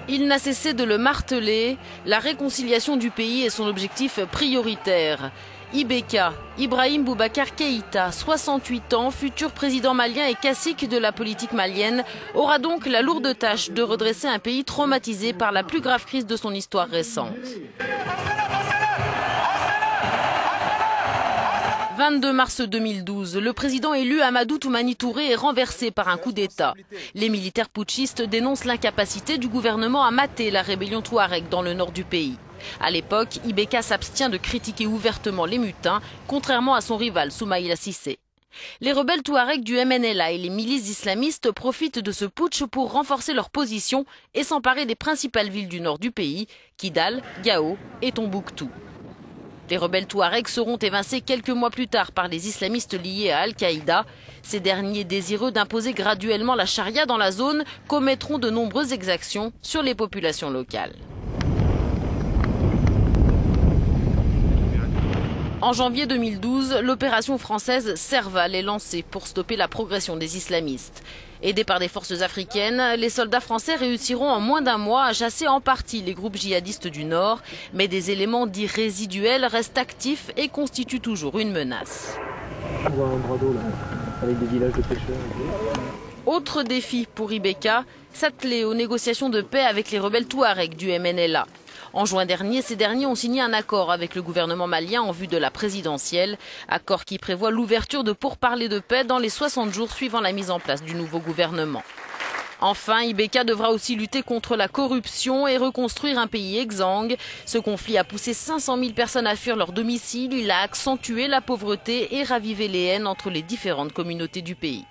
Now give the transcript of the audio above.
Il n'a cessé de le marteler, la réconciliation du pays est son objectif prioritaire. IBK, Ibrahim Boubacar Keïta, 68 ans, futur président malien et cacique de la politique malienne, aura donc la lourde tâche de redresser un pays traumatisé par la plus grave crise de son histoire récente. 22 mars 2012, le président élu Amadou Toumani Touré est renversé par un coup d'État. Les militaires putschistes dénoncent l'incapacité du gouvernement à mater la rébellion touareg dans le nord du pays. À l'époque, IBK s'abstient de critiquer ouvertement les mutins, contrairement à son rival Soumaïla Cissé. Les rebelles touaregs du MNLA et les milices islamistes profitent de ce putsch pour renforcer leur position et s'emparer des principales villes du nord du pays, Kidal, Gao et Tombouctou. Les rebelles touaregs seront évincés quelques mois plus tard par les islamistes liés à Al-Qaïda. Ces derniers, désireux d'imposer graduellement la charia dans la zone, commettront de nombreuses exactions sur les populations locales. En janvier 2012, l'opération française Serval est lancée pour stopper la progression des islamistes. Aidés par des forces africaines, les soldats français réussiront en moins d'un mois à chasser en partie les groupes djihadistes du Nord, mais des éléments dits résiduels restent actifs et constituent toujours une menace. On voit un bras d'eau là, avec des villages de pêcheurs. Autre défi pour IBK, s'atteler aux négociations de paix avec les rebelles touaregs du MNLA. En juin dernier, ces derniers ont signé un accord avec le gouvernement malien en vue de la présidentielle, accord qui prévoit l'ouverture de pourparlers de paix dans les 60 jours suivant la mise en place du nouveau gouvernement. Enfin, IBK devra aussi lutter contre la corruption et reconstruire un pays exsangue. Ce conflit a poussé 500 000 personnes à fuir leur domicile, il a accentué la pauvreté et ravivé les haines entre les différentes communautés du pays.